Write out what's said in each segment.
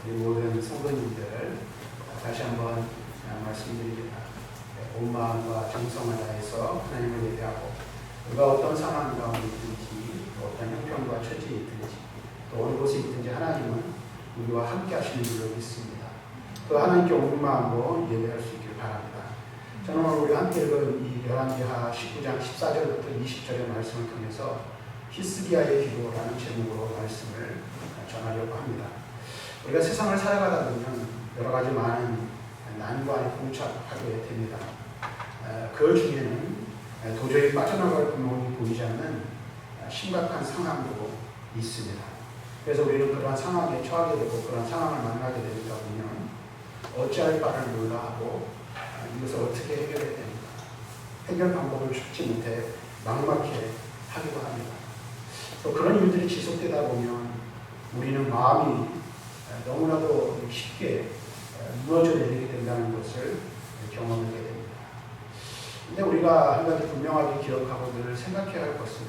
우리 모든 성도님들 다시 한번 말씀드립니다. 온 마음과 정성을 다해서 하나님을 예배하고 우리가 어떤 상황 가운데 있든지 어떤 형편과 처지에 있든지 또 어느 곳에 있든지 하나님은 우리와 함께 하시는 줄로 믿습니다. 또 하나님께 온 마음으로 예배할 수 있길 바랍니다. 저는 오늘 우리 함께 읽은 이 열왕기하 19장 14절부터 20절의 말씀을 통해서 히스기야의 기도라는 제목으로 말씀을 전하려고 합니다. 우리가 세상을 살아가다 보면 여러 가지 많은 난관에 봉착하게 됩니다. 그 중에는 도저히 빠져나갈 구멍이 보이지 않는 심각한 상황도 있습니다. 그래서 우리는 그러한 상황에 처하게 되고 그러한 상황을 만나게 되다 보면 어찌할 바를 몰라 하고 이것을 어떻게 해결해야 됩니까? 해결 방법을 찾지 못해 막막해 하기도 합니다. 또 그런 일들이 지속되다 보면 우리는 마음이 너무나도 쉽게 무너져 내리게 된다는 것을 경험하게 됩니다. 근데 우리가 한 가지 분명하게 기억하고 늘 생각해야 할 것은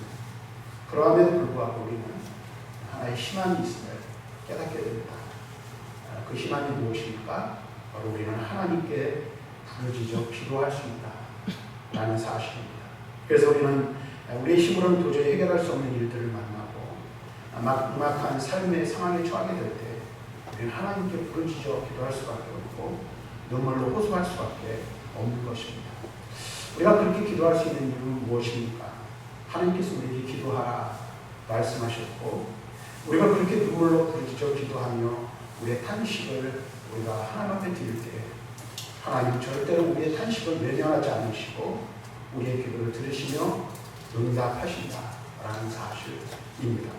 그러함에도 불구하고 우리는 하나의 희망이 있음을 깨닫게 됩니다. 그 희망이 무엇입니까? 바로 우리는 하나님께 부르짖어 기도할 수 있다라는 사실입니다. 그래서 우리는 우리의 힘으로는 도저히 해결할 수 없는 일들을 만나고 막막한 삶의 상황에 처하게 될 때 우리는 하나님께 부르짖어 기도할 수밖에 없고 눈물로 호소할 수밖에 없는 것입니다. 우리가 그렇게 기도할 수 있는 이유는 무엇입니까? 하나님께서 우리에게 기도하라 말씀하셨고 우리가 그렇게 눈물로 부르짖어 기도하며 우리의 탄식을 우리가 하나님 앞에 드릴 때 하나님 절대로 우리의 탄식을 외면하지 않으시고 우리의 기도를 들으시며 응답하신다라는 사실입니다.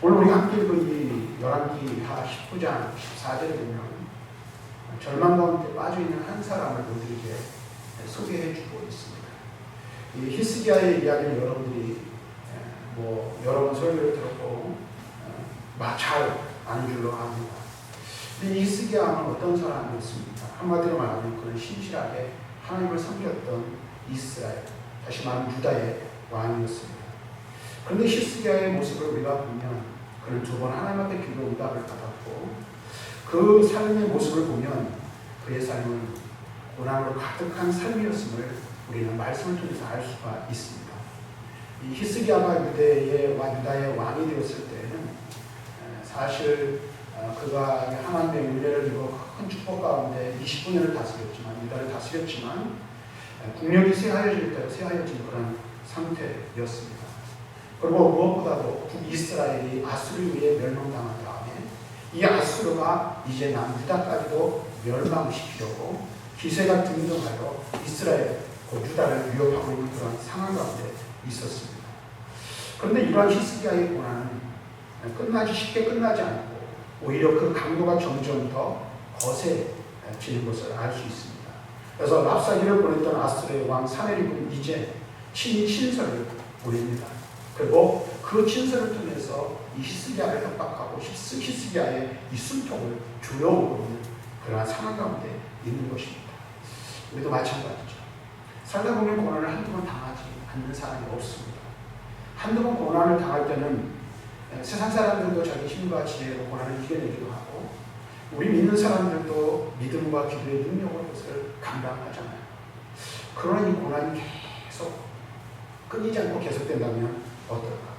오늘 우리가 함께 읽은 이 열왕기하 19장 14절에 보면 절망 가운데 빠져있는 한 사람을 우리에게 소개해주고 있습니다. 이 히스기야의 이야기는 여러분들이 여러 번 설교를 들었고 잘 아는 줄로 압니다. 근데 이 히스기야는 어떤 사람이었습니까? 한마디로 말하면 그는 신실하게 하나님을 섬겼던 이스라엘, 다시 말하면 유다의 왕이었습니다. 그런데 히스기야의 모습을 우리가 보면 그는 두 번 하나님 앞에 기도 응답을 받았고 그 삶의 모습을 보면 그의 삶은 고난으로 가득한 삶이었음을 우리는 말씀을 통해서 알 수가 있습니다. 이 히스기야가 유다의 왕이 되었을 때는 사실 그가 하나님의 은혜를 입어 큰 축복 가운데 29년을 다스렸지만 유다를 다스렸지만 국력이 쇠하여진 그런 상태였습니다. 그리고 무엇보다도 북이스라엘이 아수르에 의해 멸망당한 다음에 이 아수르가 이제 남유다까지도 멸망시키려고 기세가 등등하여 이스라엘, 유다를 위협하고 있는 그런 상황 가운데 있었습니다. 그런데 이러한 히스기야의 고난은 쉽게 끝나지 않고 오히려 그 강도가 점점 더 거세지는 것을 알 수 있습니다. 그래서 랍사기를 보냈던 아수르의 왕 사네립은 이제 친히 친서를 보냅니다. 그리고 그 친서를 통해서 이 히스기야를 협박하고 히스기야의 이 숨통을 조여오고 있는 그러한 상황 가운데 있는 것입니다. 우리도 마찬가지죠. 살다 보면 고난을 한두 번 당하지 않는 사람이 없습니다. 한두 번 고난을 당할 때는 세상 사람들도 자기 힘과 지혜로 고난을 이겨내기도 하고 우리 믿는 사람들도 믿음과 기도의 능력으로 그것을 감당하잖아요. 그러나 이 고난이 계속 끊이지 않고 계속된다면 어떨까?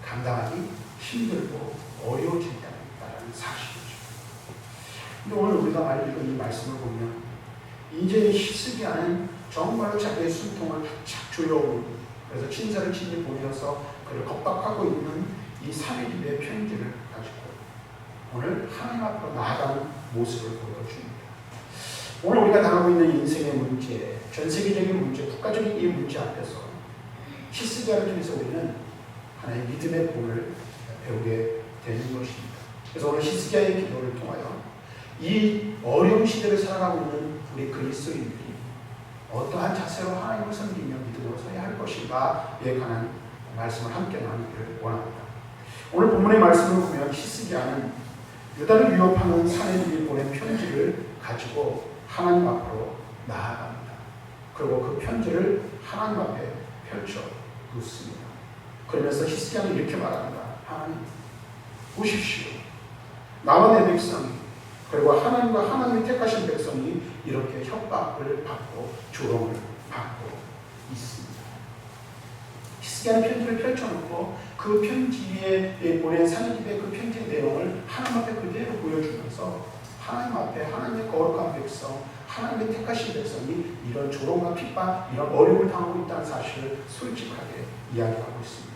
감당하기 힘들고 어려워진다는 사실이죠. 근데 오늘 우리가 읽은 이 말씀을 보면 이제 히스기야는 정말로 자기의 숨통을 바짝 조여오고 그래서 친서를 친히 보내어서 그를 겁박하고 있는 이 사내립의 편지를 가지고 오늘 하나님 앞으로 나아가는 모습을 보여줍니다. 오늘 우리가 당하고 있는 인생의 문제, 전 세계적인 문제, 국가적인 이 문제 앞에서 히스기야를 통해서 우리는 하나의 믿음의 본을 배우게 되는 것입니다. 그래서 오늘 히스기야의 기도를 통하여 이 어려운 시대를 살아가고 있는 우리 그리스도인들이 어떠한 자세로 하나님을 섬기며 믿음으로 서야 할 것인가에 관한 말씀을 함께 나누기를 원합니다. 오늘 본문의 말씀을 보면 히스기야는 유다를 위협하는 사내립이 보낸 편지를 가지고 하나님 앞으로 나아갑니다. 그리고 그 편지를 하나님 앞에 펼쳐 놓습니다. 그러면서 히스기야는 이렇게 말합니다. 하나님 보십시오. 나와 내 백성이, 그리고 하나님과 하나님이 택하신 백성이 이렇게 협박을 받고 조롱을 받고 있습니다. 히스기야는 편지를 펼쳐놓고 그 편지에 보낸 사내립의 그 편지 내용을 하나님 앞에 그대로 보여주면서 하나님 앞에 하나님의 거룩한 백성, 하나님의 택하신 백성이 이런 조롱과 핍박, 이런 어려움을 당하고 있다는 사실을 솔직하게 이야기하고 있습니다.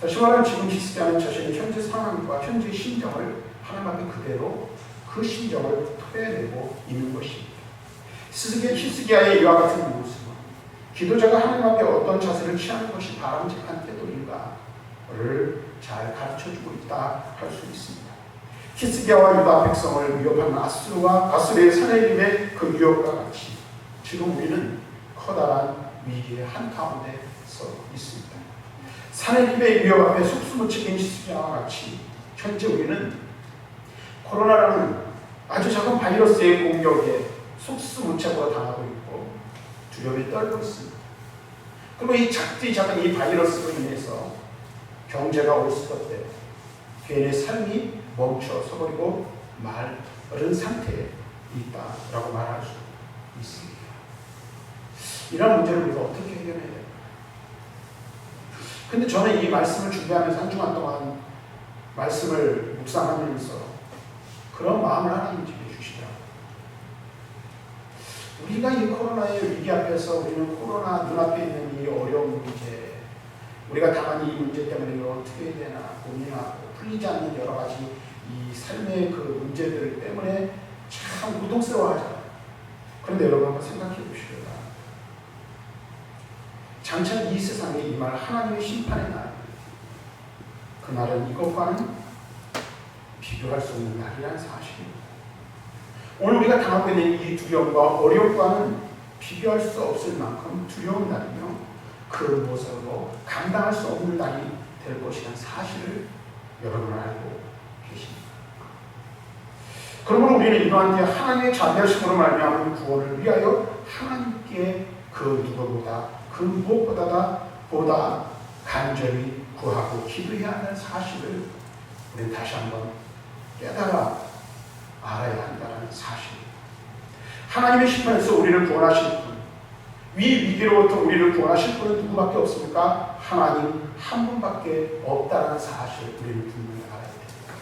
다시 말하면 지금 히스기야는 자신의 현재 상황과 현재의 심정을 하나님 앞에 그대로 그 심정을 토해내고 있는 것입니다. 히스기야의 이와 같은 모습은 기도자가 하나님 앞에 어떤 자세를 취하는 것이 바람직한 태도인가를 잘 가르쳐주고 있다 할 수 있습니다. 히스기야와 유다 백성을 위협하는 아수르의 사내립의 그 위협과 같이 지금 우리는 커다란 위기의 한가운데 서 있습니다. 사내립의 위협 앞에 속수무책인 히스기야와 같이 현재 우리는 코로나라는 아주 작은 바이러스의 공격에 속수무책으로 당하고 있고 두려움에 떨고 있습니다. 그리고 이 작은 이 바이러스로 인해서 경제가 올 수 없대요. 개인의 삶이 멈춰 서버리고 마른 상태에 있다라고 말할 수 있습니다. 이런 문제를 우리가 어떻게 해결해야 될까? 근데 저는 이 말씀을 준비하면서 한 주간 동안 말씀을 묵상하면서 그런 마음을 하나님 집에 주시더라고요. 우리가 이 코로나의 위기 앞에서 우리는 코로나 눈앞에 있는 이 어려운 문제, 우리가 당한 이 문제 때문에 이걸 어떻게 해야 되나 고민하고 풀리지 않는 여러 가지 이 삶의 그 문제들 때문에 참 고통스러워하잖아요. 그런데 여러분 한번 생각해 보시기 바랍니다. 장차 이 세상에 임할 하나님의 심판의 날, 그날은 이것과는 비교할 수 없는 날이라는 사실입니다. 오늘 우리가 당하고 있는 이 두려움과 어려움과는 비교할 수 없을 만큼 두려운 날이며 그 무엇으로 감당할 수 없는 날이 될 것이라는 사실을 여러분 알고 계십니다. 그러므로 우리는 이러한 게 하나님의 자비하심으로 말미암은 구원을 위하여 하나님께 그 누구보다 그 무엇보다 간절히 구하고 기도해야 한다는 사실을 우리는 다시 한번 깨달아 알아야 한다는 사실. 하나님의 심판에서 우리를 구원하실 분, 위기로부터 우리를 구원하실 분은 누구밖에 없습니까? 하나님 한 분밖에 없다는 사실을 우리는 분명히 알아야 됩니다.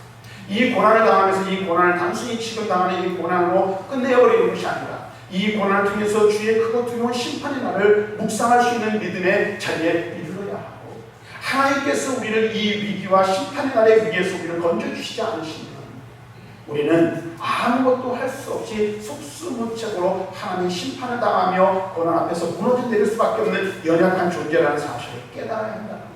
이 고난을 당하면서 이 고난을 단순히 지금 당하는 이 고난으로 끝내버리는 것이 아니라 이 고난을 통해서 주의 크고 두려운 심판의 날을 묵상할 수 있는 믿음의 자리에 이르러야 하고, 하나님께서 우리를 이 위기와 심판의 날의 위기에서 우리를 건져주시지 않으시면 우리는 아무것도 할 수 없이 속수무책으로 하나님의 심판을 당하며 고난 앞에서 무너져 내릴 수밖에 없는 연약한 존재라는 사실을 깨달아야 한다는 것.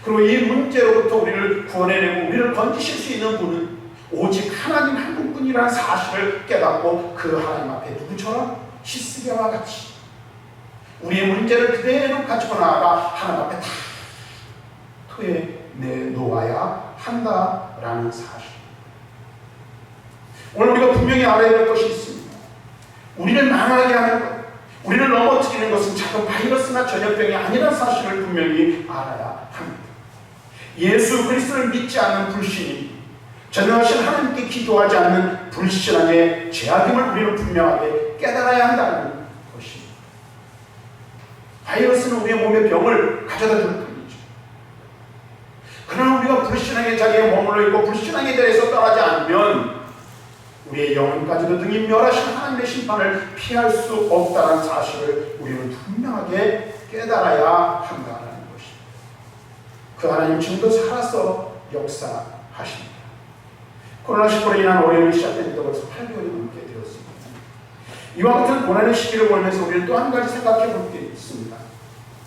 그리고 이 문제로부터 우리를 구원해내고 우리를 건지실 수 있는 분은 오직 하나님 한 분뿐이라는 사실을 깨닫고 그 하나님 앞에 누구처럼 히스기야와 같이 우리의 문제를 그대로 가지고 나아가 하나님 앞에 다 토해내놓아야 한다라는 사실. 오늘 우리가 분명히 알아야 할 것이 있습니다. 우리를 망하게 하는 것, 우리를 넘어뜨리는 것은 작은 바이러스나 전염병이 아니라는 사실을 분명히 알아야 합니다. 예수 그리스도를 믿지 않는 불신이, 전능하신 하나님께 기도하지 않는 불신앙의 죄악임을 우리는 분명하게 깨달아야 한다는 것입니다. 바이러스는 우리의 몸에 병을 가져다 줄 뿐이죠. 그러나 우리가 불신앙의 자리에 머물러 있고 불신앙에 대해서 떠나지 않으면 우리의 영혼까지도 등이 멸하신 하나님의 심판을 피할 수 없다는 사실을 우리는 분명하게 깨달아야 한다는 것입니다. 그 하나님 지금도 살아서 역사하십니다. 코로나19로 인한 어려움이 시작된 지 벌써 8개월이 넘게 되었습니다. 이와 같은 고난의 시기를 보면서 우리는 또 한 가지 생각해 볼 게 있습니다.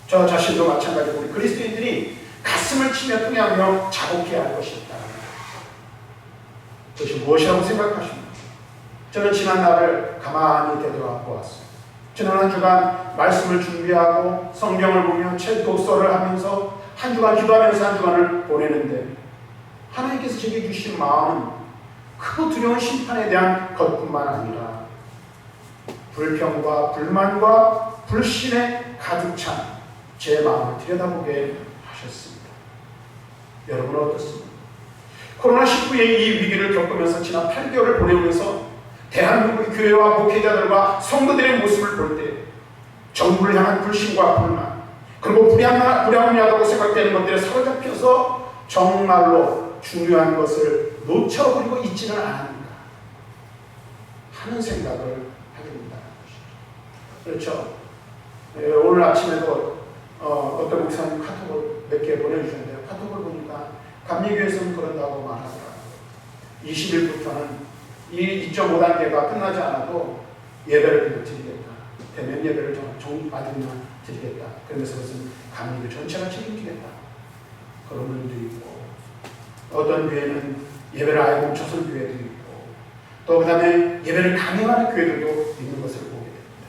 저 자신도 마찬가지고 우리 그리스도인들이 가슴을 치며 통해하며 자복해야 할 것이 있다. 그것이 무엇이라고 생각하십니까? 저는 지난 날을 가만히 되돌아보았어요. 지난 한 주간 말씀을 준비하고 성경을 보며 책 독서를 하면서 한 주간 기도하면서 한 주간을 보내는데 하나님께서 제게 주신 마음은 크고 두려운 심판에 대한 것뿐만 아니라 불평과 불만과 불신에 가득 찬 제 마음을 들여다보게 하셨습니다. 여러분은 어떻습니까? 코로나19의 이 위기를 겪으면서 지난 8개월을 보내면서 대한민국의 교회와 목회자들과 성도들의 모습을 볼 때 정부를 향한 불신과 불만, 그리고 불합리하다고 생각되는 것들에 사로잡혀서 정말로 중요한 것을 놓쳐버리고 있지는 않은가 하는 생각을 하게 된다는 것이죠. 그렇죠. 오늘 아침에도 어떤 목사님 카톡을 몇 개 보내주셨는데요. 카톡을 보니까 감리교에서는 그런다고 말하더라고요. 20일부터는 이 2.5단계가 끝나지 않아도 예배를 드리겠다. 대면 예배를 받으면 드리겠다. 그러면서 그것은 감리교 전체가 책임지겠다. 그런 분도 있고, 어떤 교회는 예배를 아예 멈춰선 교회도 있고, 또 그 다음에 예배를 강행하는 교회들도 있는 것을 보게 됩니다.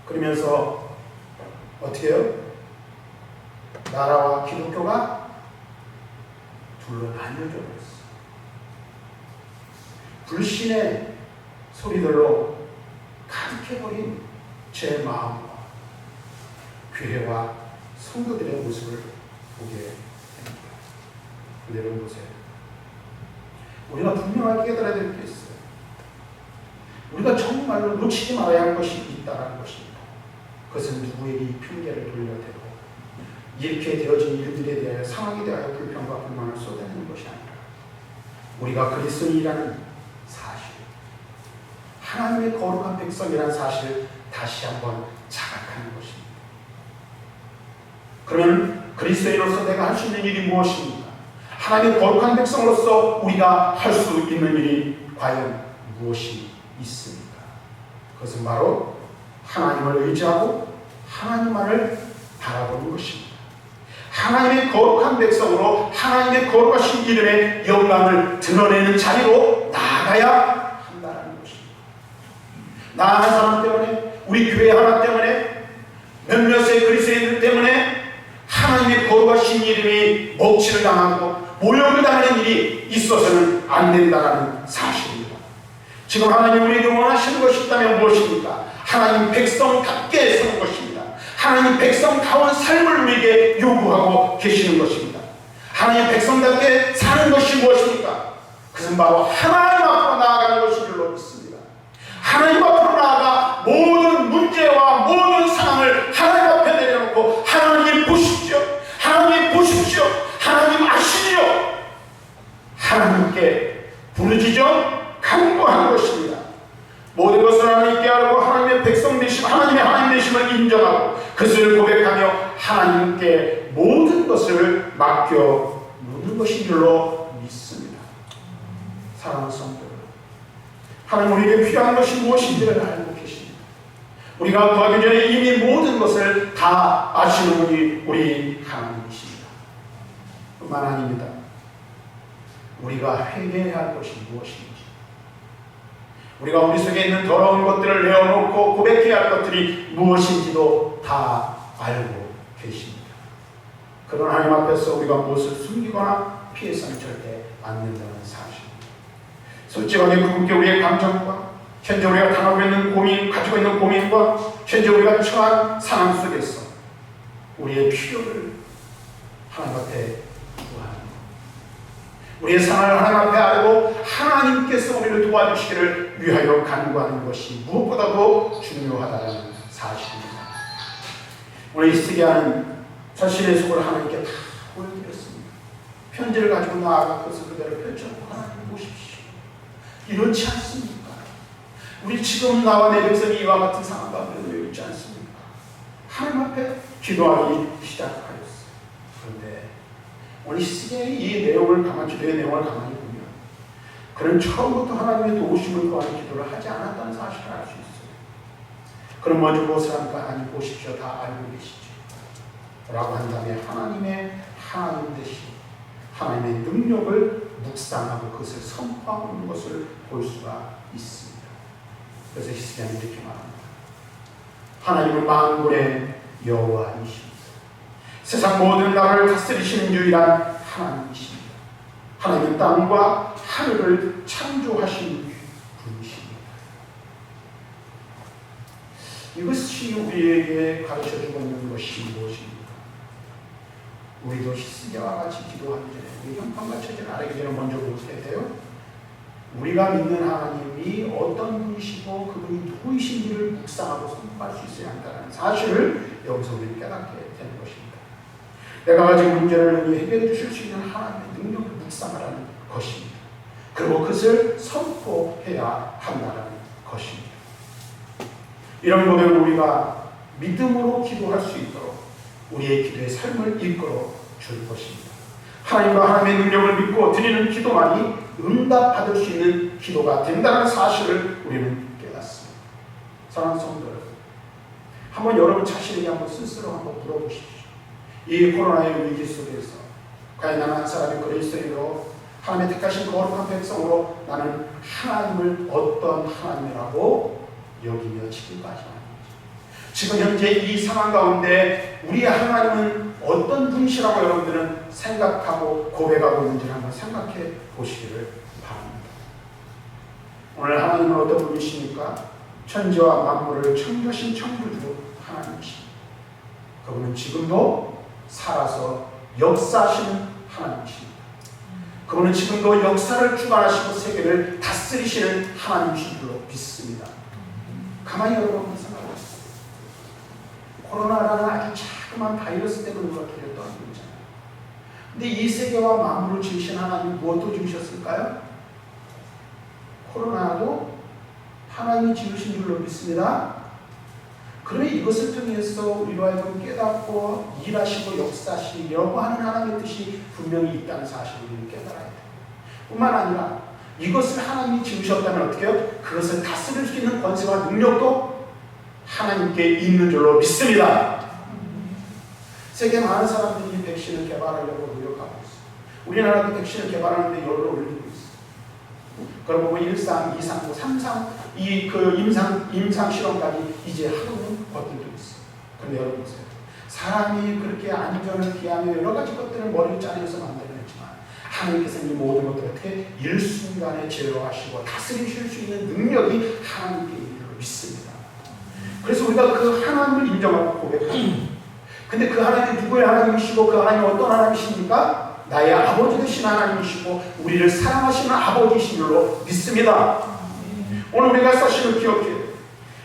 그러면서 어떻게 해요? 나라와 기독교가 둘로 나뉘어져 버렸어. 불신의 소리들로 가득해버린 제 마음과 교회와 성도들의 모습을 보게 됩니다. 여러분 보세요. 우리가 분명하게 깨달아야 될 게 있어요. 우리가 정말로 놓치지 말아야 할 것이 있다는 것입니다. 그것은 누구에게 핑계를 돌려대고 이렇게 되어진 일들에 대하여 상황에 대하여 불평과 불만을 쏟아내는 것이 아니라 우리가 그리스도인이라는 사실, 하나님의 거룩한 백성이라는 사실을 다시 한번 자각하는 것입니다. 그러면 그리스도인으로서 내가 할 수 있는 일이 무엇입니까? 하나님의 거룩한 백성으로서 우리가 할 수 있는 일이 과연 무엇이 있습니까? 그것은 바로 하나님을 의지하고 하나님만을 바라보는 것입니다. 하나님의 거룩한 백성으로 하나님의 거룩하신 이름의 영광을 드러내는 자리로 나아가야 한다는 것입니다. 나 한 사람 때문에, 우리 교회 하나 때문에, 몇몇의 그리스도인들 때문에 하나님의 거룩하신 이름이 먹칠을 당하고 모욕을 당하는 일이 있어서는 안 된다는 사실입니다. 지금 하나님 우리에게 원하시는 것이 있다면 무엇입니까? 하나님 백성답게 사는 것입니다. 하나님 백성다운 삶을 우리에게 요구하고 계시는 것입니다. 하나님 백성답게 사는 것이 무엇입니까? 그것은 바로 하나님 앞으로 나아가는 것인 줄로 믿습니다. 하나님 앞으로 나아가 모든 문제와 모든 상황을 하나님 앞에 내려놓고 하나님 보십시오. 하나님 보십시오. 하나님 아시지요. 하나님께 부르짖어 간구하는 것입니다. 모든 것을 하나님께 하고 하나님의 백성 되심, 하나님의 하나님 되심을 인정하고 그것을 고백하며 하나님께 모든 것을 맡겨 놓는 것인 줄로 믿습니다. 사랑하는 성도, 하나님 우리에게 필요한 것이 무엇인지를 알고 계십니다. 우리가 구하기 전에 이미 모든 것을 다 아시는 분이 우리 하나님이십니다. 뿐만 아닙니다. 우리가 회개해야 할 것이 무엇인지, 우리가 우리 속에 있는 더러운 것들을 내어놓고 고백해야 할 것들이 무엇인지도 다 알고 계십니다. 그런 하나님 앞에서 우리가 무엇을 숨기거나 피해서는 절대 안 된다는 사실입니다. 솔직하게 그분께 우리의 감정과 현재 우리가 당하고 있는 고민, 가지고 있는 고민과 현재 우리가 처한 상황 속에서 우리의 필요를 하나님 앞에 구하는 것, 우리의 상황을 하나님 앞에 알고 하나님께서 우리를 도와주시기를 위하여 간구하는 것이 무엇보다도 중요하다는 사실입니다. 오늘 이 시기하는 자신의 속을 하나님께 다 보여드렸습니다. 편지를 가지고 나아가 그것을 그대로 펼쳐놓고 하나님 보십시오. 이렇지 않습니까? 우리 지금 나와 내 백성이 이와 같은 상황 가운데 놓여 있지 않습니까? 하나님 앞에 기도하기 시작하였어요. 그런데 오늘 시기의 이 내용을 기도의 내용을 가만히 보면 그는 처음부터 하나님의 도우심을 구하는 기도를 하지 않았다는 사실을 알 수 있어요. 그럼 먼저 무엇을 합니까? 하나님 보십시오. 다 알고 계시죠. 라고 한 다음에 하나님의 하나님 되신 하나님의 능력을 묵상하고 그것을 선포하고 있는 것을 볼 수가 있습니다. 그래서 히스기야는 이렇게 말합니다. 하나님은 만군의 여호와이십니다. 세상 모든 나라를 다스리시는 유일한 하나님이십니다. 하나님은 땅과 하늘을 창조하신 분이십니다. 이것이 우리에게 가르쳐주고 있는 것이 무엇입니까? 우리도 히스기야와 같이 기도하기 전에, 우리 형편과 처지를 알기 전에 먼저 어떻게 돼요? 우리가 믿는 하나님이 어떤 분이시고 그분이 누구이신지를 묵상하고 선포할 수 있어야 한다는 사실을 여기서 우리는 깨닫게 되는 것입니다. 내가 가진 문제를 해결해 주실 수 있는 하나님의 능력을 묵상하라는 것입니다. 그리고 그것을 선포해야 한다는 것입니다. 이런 고백을 우리가 믿음으로 기도할 수 있도록 우리의 기도의 삶을 이끌어 줄 것입니다. 하나님과 하나님의 능력을 믿고 드리는 기도만이 응답받을 수 있는 기도가 된다는 사실을 우리는 깨닫습니다. 사랑하는 성도 여러분, 한번 여러분 자신에게 한번 스스로 한번 물어보십시오. 이 코로나의 위기 속에서 과연 나는 한 사람의 그리스도인으로 하나님의 택하신 거룩한 백성으로 나는 하나님을 어떤 하나님이라고 여기며 지금까지 하는지, 지금 현재 이 상황 가운데 우리의 하나님은 어떤 분이시라고 여러분들은 생각하고 고백하고 있는지를 한번 생각해 보시기를 바랍니다. 오늘 하나님은 어떤 분이십니까? 천지와 만물을 창조하신 창조주 하나님이십니다. 그분은 지금도 살아서 역사하시는 하나님이십니다. 그분은 지금도 역사를 주관하시고 세계를 다스리시는 하나님이신 줄로 믿습니다. 가만히 여러분 생각해보세요. 코로나라는 아주 자그마한 바이러스 때문에 우리가 길을 떠나고 있잖아요. 근데 이 세계와 만물을 지으신 하나님 무엇도 지으셨을까요? 코로나도 하나님이 지으신 줄로 믿습니다. 그러면 이것을 통해서 우리로 하여금 깨닫고 일하시고 역사하시려고 하는 하나님의 뜻이 분명히 있다는 사실을 우리는 깨달아야 돼요. 뿐만 아니라 이것을 하나님이 지으셨다면 어떻게 해요? 그것을 다스릴 수 있는 권세와 능력도 하나님께 있는 줄로 믿습니다. 세계 많은 사람들이 백신을 개발하려고 노력하고 있어요. 우리나라도 백신을 개발하는데 열을 올리고 있어요. 그리고 뭐 1상, 2상, 3상 임상 실험까지 이제 하는 것들도 있어요. 그런데 여러분 보세요. 사람이 그렇게 안전을 기하며 여러 가지 것들을 머리를 짜내서 만들어냈지만 하나님께서는 이 모든 것들을 어떻게 일순간에 제어하시고 다스리실 수 있는 능력이 하나님께 있는 줄 믿습니다. 그래서 우리가 그 하나님을 인정하고 고백합니다. 근데 그 하나님이 누구의 하나님이시고 그 하나님이 어떤 하나님이십니까? 나의 아버지 되신 하나님이시고 우리를 사랑하시는 아버지이신 줄로 믿습니다. 오늘 우리가 사실을 기억해요.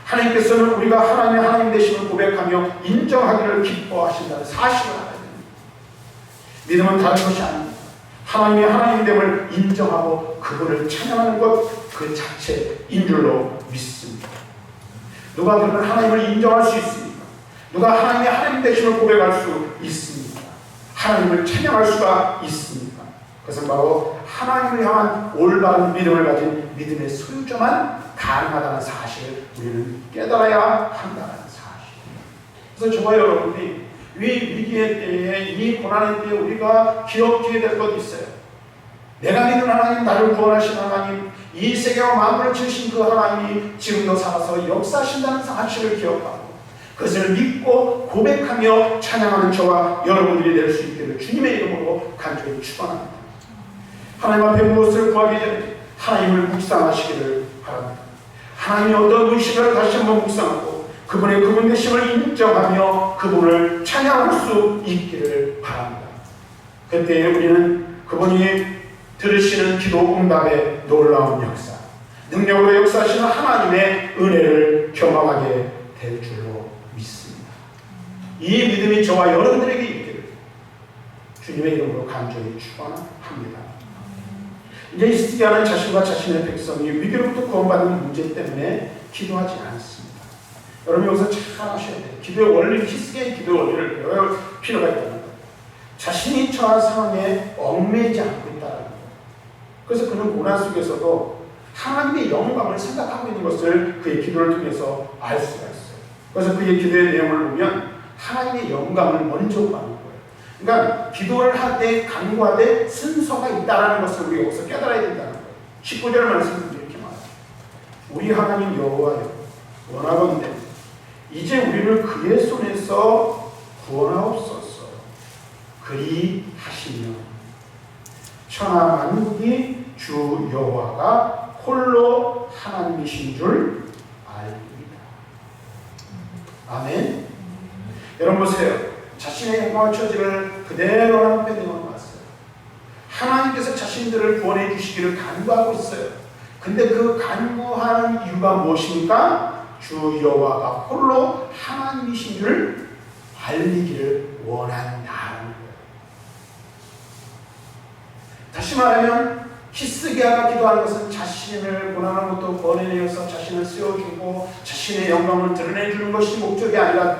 하나님께서는 우리가 하나님의 하나님 되심을 고백하며 인정하기를 기뻐하신다는 사실을 알아야 됩니다. 믿음은 다른 것이 아닙니다. 하나님의 하나님됨을 인정하고 그분을 찬양하는 것 그 자체인 줄로 믿습니다. 누가 그런 하나님을 인정할 수 있습니까? 누가 하나님의 하나님 되심을 고백할 수 있습니까? 하나님을 찬양할 수가 있습니까? 그것은 바로 하나님을 향한 올바른 믿음을 가진 믿음의 소유자만 가능하다는 사실을 우리는 깨달아야 한다는 사실입니다. 그래서 저와 여러분이 이 위기의 때에, 이 고난의 때에 우리가 기억해야 될 것이 있어요. 내가 믿는 하나님, 나를 구원하신 하나님, 이 세계와 만물을 지으신 그 하나님이 지금도 살아서 역사하신다는 사실을 기억하고 그것을 믿고 고백하며 찬양하는 저와 여러분들이 될 수 있기를 주님의 이름으로 간절히 축원합니다. 하나님 앞에 무엇을 구하기 전에 하나님을 묵상하시기를 바랍니다. 하나님이 어떤 분이시를 다시 한번 묵상하고 그분의 그분 되심을 인정하며 그분을 찬양할 수 있기를 바랍니다. 그때 우리는 그분이 들으시는 기도 응답의 놀라운 역사, 능력으로 역사하시는 하나님의 은혜를 경험하게 될 줄로 믿습니다. 이 믿음이 저와 여러분들에게 있기를 주님의 이름으로 간절히 축원합니다. 이제 히스기야는 자신과 자신의 백성이 위기로부터 구원받는 문제 때문에 기도하지 않습니다. 여러분 여기서 잘 아셔야 돼요. 기도의 원리, 히스기야의 기도의 원리를 배워야 필요가 있다는 거예요. 자신이 처한 상황에 얽매이지 않고 있다는 거예요. 그래서 그는 고난 속에서도 하나님의 영광을 생각하고 있는 것을 그의 기도를 통해서 알 수가 있어요. 그래서 그의 기도의 내용을 보면 하나님의 영광을 먼저 구하는 거예요. 그러니까 기도를 할 때 간구할 때 순서가 있다는 것을 우리가 여기서 깨달아야 된다는 거예요. 19절 말씀은 이렇게 말해요. 우리 하나님 여호와여, 원하건대 이제 우리를 그의 손에서 구원하옵소서. 그리하시며 천하 만국이 주 여호와가 홀로 하나님이신 줄 알리이다. 아멘. 여러분 보세요. 자신의 영광과 처지를 그대로 하나님 앞에 내어놨어요. 하나님께서 자신들을 구원해 주시기를 간구하고 있어요. 근데 그 간구하는 이유가 무엇입니까? 주 여호와가 홀로 하나님이신 줄 알리기를 원한다는 거예요. 다시 말하면 히스기야가 기도하는 것은 자신을 고난으로부터 번해내어서 자신을 세워주고 자신의 영광을 드러내주는 것이 목적이 아니라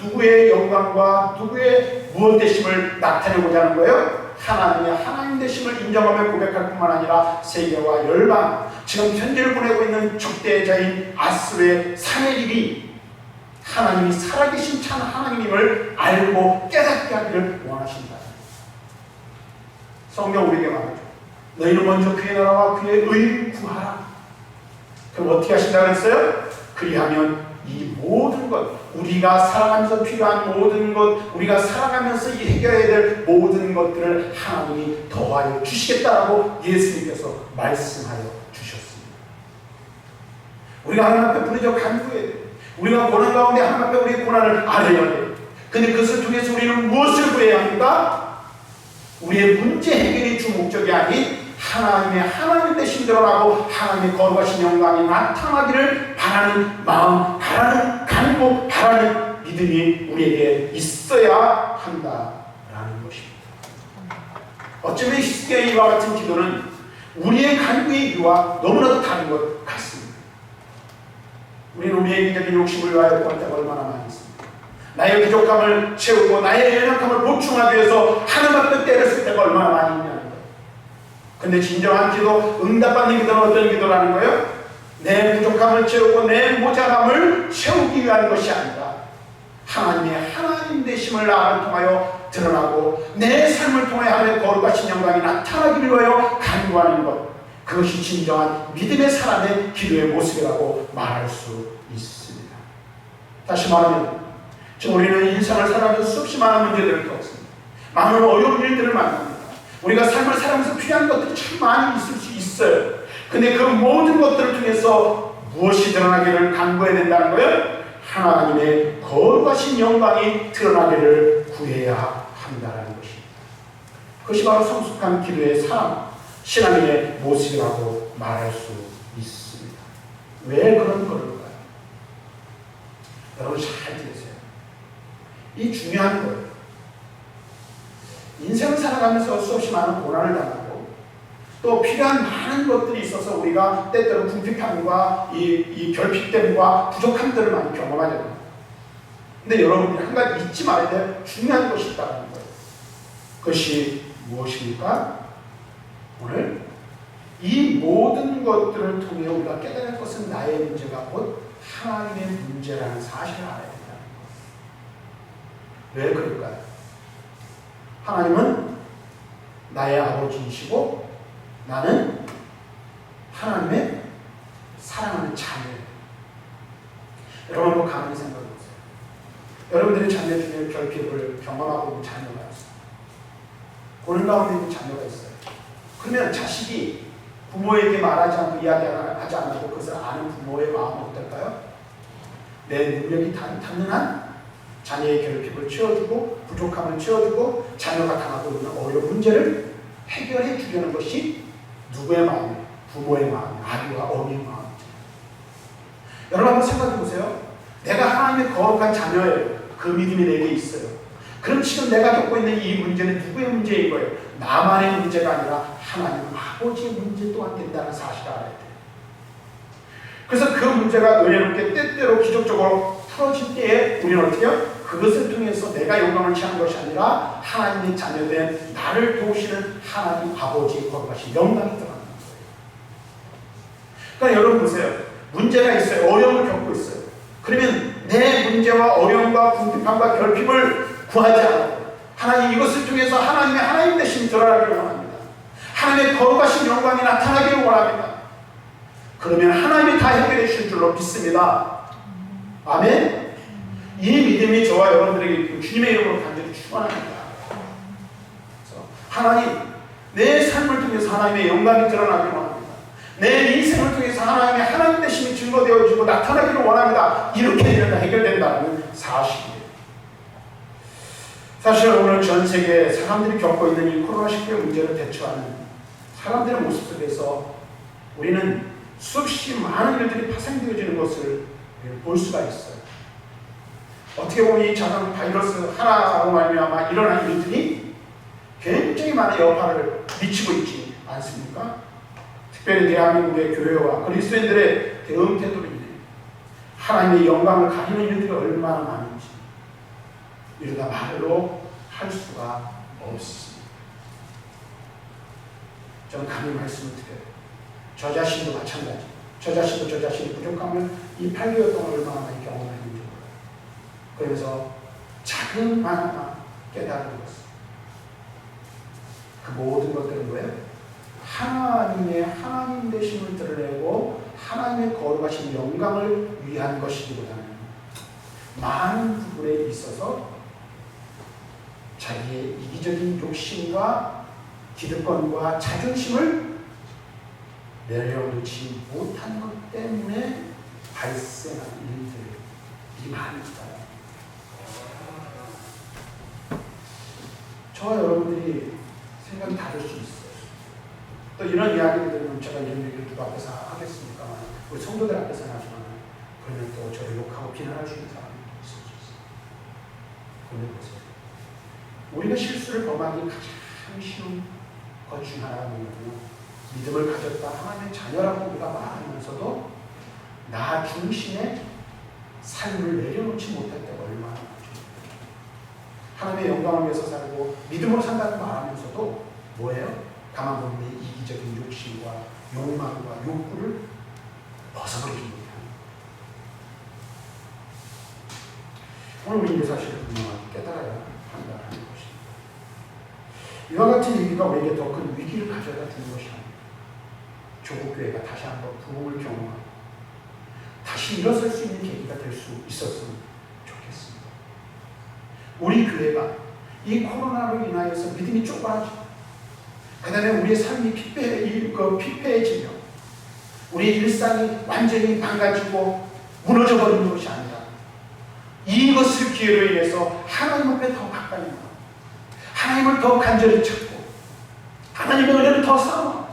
누구의 영광과 누구의 무엇 되심을 나타내고자 하는 거예요. 하나님의 하나님 되심을 인정하며 고백할 뿐만 아니라 세계와 열방, 지금 현재를 보내고 있는 적대자인 아수르의 사내립이 하나님이 살아계신 참 하나님임을 알고 깨닫게 하기를 원하신다. 성경 우리에게 말하죠. 너희는 먼저 그의 나라와 그의 의를 구하라. 그럼 어떻게 하신다고 했어요? 그리하면 이 모든 것, 우리가 살아가면서 필요한 모든 것, 우리가 살아가면서 이 해결해야 될 모든 것들을 하나님이 더하여 주시겠다라고 예수님께서 말씀하여 주셨습니다. 우리가 하나님 앞에 부르짖어 간구해야 돼요. 우리가 고난 가운데 하나님 앞에 우리의 고난을 알아야 돼요. 근데 그것을 통해서 우리는 무엇을 구해야 합니까? 우리의 문제 해결이 주 목적이 아닌 하나님의 하나님 되신 드러나고 하나님의 거룩하신 영광이 나타나기를 바라는 마음, 바라는 간구, 바라는 믿음이 우리에게 있어야 한다라는 것입니다. 어쩌면 히스기야 이와 같은 기도는 우리의 간구의 이유와 너무나도 다른 것 같습니다. 우리는 우리의 인격인 욕심을 위하여 구할 때가 얼마나 많이 있습니다. 나의 부족함을 채우고 나의 연약함을 보충하기 위해서 하나님 앞에 때를 쓸 때가 얼마나 많이 있냐는 거예요. 근데 진정한 기도, 응답받는 기도는 어떤 기도라는 거예요? 내 부족함을 채우고 내 모자람을 채우기 위한 것이 아니라 하나님의 하나님 되심을 나를 통하여 드러나고 내 삶을 통해 하나님의 거룩하신 영광이 나타나기를 위하여 간구하는 것, 그것이 진정한 믿음의 사람의 기도의 모습이라고 말할 수 있습니다. 다시 말하면 지금 우리는 인생을 살아가면서 수없이 많은 문제들을 겪습니다. 많은 어려운 일들을 만납니다. 우리가 삶을 살아가면서 필요한 것들이 참 많이 있을 수 있어요. 근데 그 모든 것들을 통해서 무엇이 드러나기를 간구해야 된다는 거예요? 하나님의 거룩하신 영광이 드러나기를 구해야 한다는 것입니다. 그것이 바로 성숙한 기도의 삶, 신앙인의 모습이라고 말할 수 있습니다. 왜 그런 걸까요? 여러분 잘 들으세요. 이 중요한 거예요. 인생을 살아가면서 수없이 많은 고난을 당하고 또 필요한 많은 것들이 있어서 우리가 때때로 궁핍함과 이 결핍됨과 부족함들을 많이 경험하잖아요. 근데 여러분들이 한 가지 잊지 말아야 될 중요한 것이 있다는 거예요. 그것이 무엇입니까? 오늘 이 모든 것들을 통해 우리가 깨달을 것은 나의 문제가 곧 하나님의 문제라는 사실을 알아야 된다는 거예요. 왜 그럴까요? 하나님은 나의 아버지이시고 나는 하나님의 사랑하는 자녀예요. 여러분 한번 가만히 생각해 보세요. 여러분들의 자녀 중에 결핍을 경험하고 있는 자녀가 있어요. 고난 가운데 있는 자녀가 있어요. 그러면 자식이 부모에게 말하지 않고 이야기하지 않고 그것을 아는 부모의 마음은 어떨까요? 내 능력이 닿는 한 자녀의 결핍을 채워주고 부족함을 채워주고 자녀가 당하고 있는 어려운 문제를 해결해 주려는 것이 누구의 마음이에요? 부모의 마음, 아비와 어미의 마음이죠. 여러분 한번 생각해 보세요. 내가 하나님의 거룩한 자녀예요. 그 믿음이 내게 있어요. 그럼 지금 내가 겪고 있는 이 문제는 누구의 문제인 거예요? 나만의 문제가 아니라 하나님 아버지의 문제 또한 된다는 사실을 알아야 돼요. 그래서 그 문제가 은혜롭게 때때로 기적적으로 풀어질 때에 우리는 어떻게 해요? 그것을 통해서 내가 영광을 취하는 것이 아니라 하나님의 자녀된 나를 도우시는 하나님 아버지의 거룩하신 영광이 들어가는 거예요. 그러니까 여러분 보세요. 문제가 있어요. 어려움을 겪고 있어요. 그러면 내 문제와 어려움과 궁핍함과 결핍을 구하지 않아요. 하나님 이것을 통해서 하나님의 하나님 되심이 드러나기를 원합니다. 하나님의 거룩하신 영광이 나타나기를 원합니다. 그러면 하나님이 다 해결해 주실 줄로 믿습니다. 아멘. 이 믿음이 저와 여러분들에게 주님의 이름으로 간절히 축원합니다. 하나님, 내 삶을 통해서 하나님의 영광이 드러나기를 원합니다. 내 인생을 통해서 하나님의 하나님 되심이 증거되어지고 나타나기를 원합니다. 이렇게 되면 해결된다는 사실이에요. 사실 오늘 전 세계 사람들이 겪고 있는 이 코로나19의 문제를 대처하는 사람들의 모습 속에서 우리는 수없이 많은 일들이 파생되어지는 것을 볼 수가 있어요. 어떻게 보면 이 작은 바이러스 하나로 말미암아 일어난 일들이 굉장히 많은 여파를 미치고 있지 않습니까? 특별히 대한민국의 교회와 그리스도인들의 대응 태도로 인해 하나님의 영광을 가리는 일들이 얼마나 많은지 이러다 말로 할 수가 없습니다. 저는 감히 말씀을 드려요. 저 자신도 마찬가지. 저 자신도 저 자신의 부족함을 이 8개월 동안 얼마나 많이 경험했는지 몰라요. 그러면서 작은 하나 깨달은 것은 그 모든 것들은 뭐예요? 하나님의 하나님 되심을 드러내고 하나님의 거룩하신 영광을 위한 것이기보다는 많은 부분에 있어서 자기의 이기적인 욕심과 기득권과 자존심을 내려놓지 못한 것 때문에 발생한 일들이 많습니다. 저와 여러분들이 생각이 다를 수 있어요. 또 이런 이야기를 들으면 제가 이런 얘기를 누구 앞에서 하겠습니까? 우리 성도들 앞에서는 하지만 그러면 또 저를 욕하고 비난할 수 있는 사람이 있을 수 있어요. 그런데 보세요. 우리가 실수를 범하기 가장 쉬운 것 중 하나가 뭐냐면 믿음을 가졌다 하나님의 자녀라고 우리가 말하면서도 나 중심의 삶을 내려놓지 못할 때가 얼마나 많죠. 하나님의 영광을 위해서 살고 믿음으로 산다고 말하면서도 뭐예요? 가만 보면 이기적인 욕심과 욕망과 욕구를 벗어버리지 못하는. 오늘 우리 이 사실을 분명하게 깨달아야 판단하는 것입니다. 이와 같은 위기가 우리에게 더 큰 위기를 가져다 주는 것이 아닙니다. 조국 교회가 다시 한번 부흥을 경험하고 다시 일어설 수 있는 계기가 될 수 있었으면 좋겠습니다. 우리 교회가 이 코로나로 인하여서 믿음이 쪼그라지고 그 다음에 우리의 삶이 피폐해지며 우리의 일상이 완전히 망가지고 무너져 버리는 것이 아니라 이것을 기회로 인해서 하나님 앞에 더 가까이 나가 하나님을 더 간절히 찾고 하나님의 은혜를 더 쌓아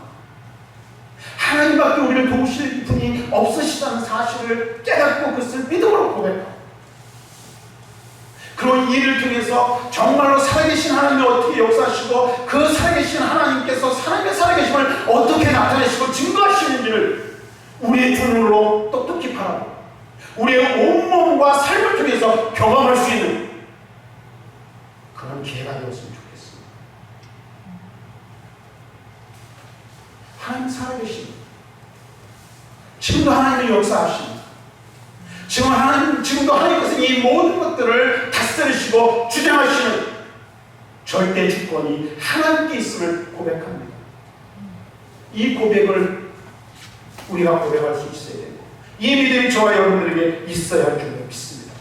하나님밖에 우리를 도우실 분이 없으시다는 사실을 깨닫고 그것을 믿음으로 고백하고 그런 일을 통해서 정말로 살아계신 하나님이 어떻게 역사하시고 그 살아계신 하나님께서 하나님의 살아계심을 어떻게 나타내시고 증거하시는지를 우리의 눈으로 똑똑히 바라보고 우리의 온몸과 삶을 통해서 경험할 수 있는 그런 기회가 되었으면 좋겠습니다. 하나님 살아계십니다. 지금도 하나님의 역사하십니다. 지금도 하나님께서 이 모든 것들을 다스리시고 주장하시는 절대 주권이 하나님께 있음을 고백합니다. 이 고백을 우리가 고백할 수 있어야 되고 이 믿음이 저와 여러분들에게 있어야 할 줄로 믿습니다.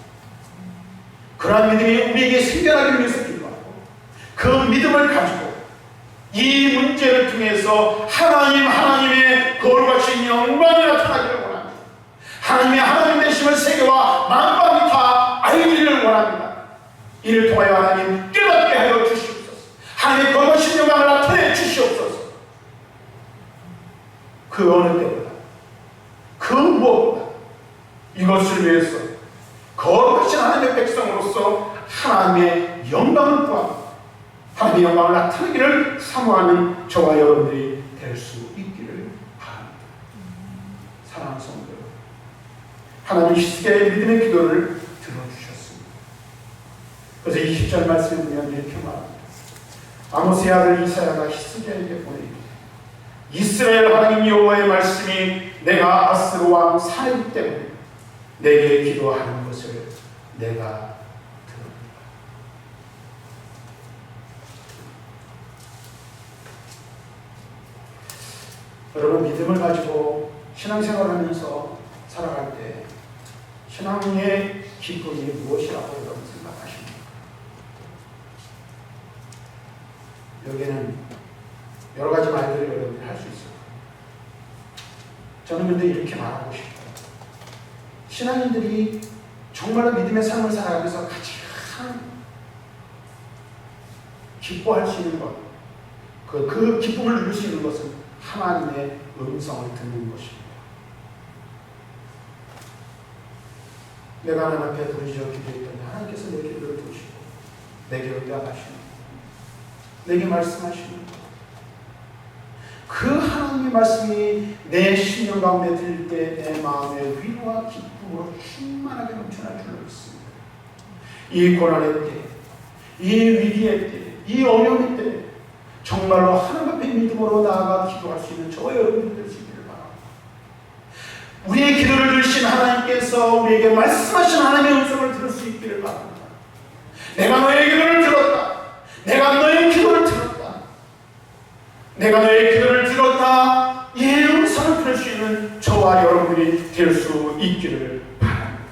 그러한 믿음이 우리에게 생겨나기 위해서 기도하고 그 믿음을 가지고 이 문제를 통해서 하나님의 거룩하신 영광이 나타나기를 원합니다. 하나님의 하나님 되심을 세계와 만방이 다 알기를 원합니다. 이를 통하여 하나님 깨닫게 하여 주시옵소서. 하나님의 거룩하신 영광을 나타내 주시옵소서. 그 어느 때보다 그 무엇보다 이것을 위해서 거룩하신 하나님의 백성으로서 하나님의 영광을 구하고 하나님의 영광을 나타내기를 사모하는 저와 여러분들이 될 수 있기를 바랍니다. 사랑하는 성도 여러분, 하나님 히스기야의 믿음의 기도를 들어주셨습니다. 그래서 20절 말씀을 보면 이렇게 말합니다. 아모스의 아들 이사야가 히스기야에게 보내기를 이스라엘 하나님 여호와의 말씀이 내가 아스로 왕 살아있기 때문에 내게 기도하는 것을 내가 들었다. 여러분 믿음을 가지고 신앙생활을 하면서 살아갈 때 신앙의 기쁨이 무엇이라고 여러분 생각하십니까? 여기에는 여러 가지 말들을 여러분들이 할 수 있어요. 저는 근데 이렇게 말하고 싶어요. 신앙인들이 정말로 믿음의 삶을 살아가면서 가장 기뻐할 수 있는 것, 그 기쁨을 누릴 수 있는 것은 하나님의 음성을 듣는 것입니다. 내가 하나님 앞에 부르짖어 기도했더니 하나님께서 내 기도를 들으시고 내게 응답하시는, 내게 말씀하시는 그 하나님의 말씀이 내 심령 가운데 들릴 때 내 마음에 위로와 기쁨으로 충만하게 넘쳐날 줄로 믿습니다. 이 고난의 때, 이 위기의 때, 이 어려움의 때 정말로 하나님 앞에 믿음으로 나아가 기도할 수 있는 저와 여러분들 될 수 있기를 바랍니다. 우리의 기도를 들으신 하나님께서 우리에게 말씀하신 하나님의 음성을 들을 수 있기를 바랍니다. 내가 너의 기도를 들었다. 내가 너의 기도를 들었다. 내가 너의 기도를 들었다. 이 음성을 들을 수 있는 저와 여러분들이 될 수 있기를 바랍니다.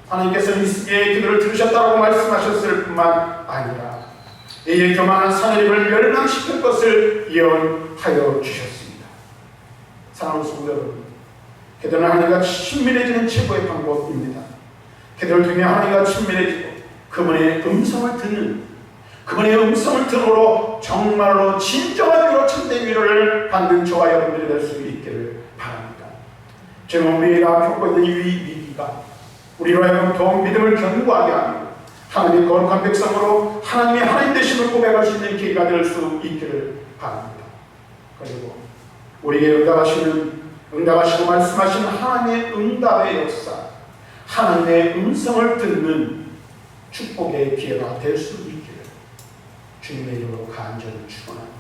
하나님께서 이스기야의 기도를 들으셨다고 말씀하셨을 뿐만 아니라 이에 교만한 사내립을 멸망시킬 것을 예언하여 주셨습니다. 사랑하는 성도 여러분, 기도는 하나님과 친밀해지는 최고의 방법입니다. 기도를 통해 하나님과 친밀해지고 그분의 음성을 듣는, 그분의 음성을 들음으로 정말로 진정한 위로 참된 위로를 받는 저와 여러분들이 될 수 있기를 바랍니다. 지금 우리가 겪고 있는 이 위기가 우리로 하여금 더욱 믿음을 견고하게 하고 하나님의 거룩한 백성으로 하나님의 하나님 되심을 고백할 수 있는 기회가 될 수 있기를 바랍니다. 그리고 우리에게 응답하시고 말씀하시는 하나님의 응답의 역사, 하나님의 음성을 듣는 축복의 기회가 될 수 있기를 주님의 이름으로 간절히 축원합니다.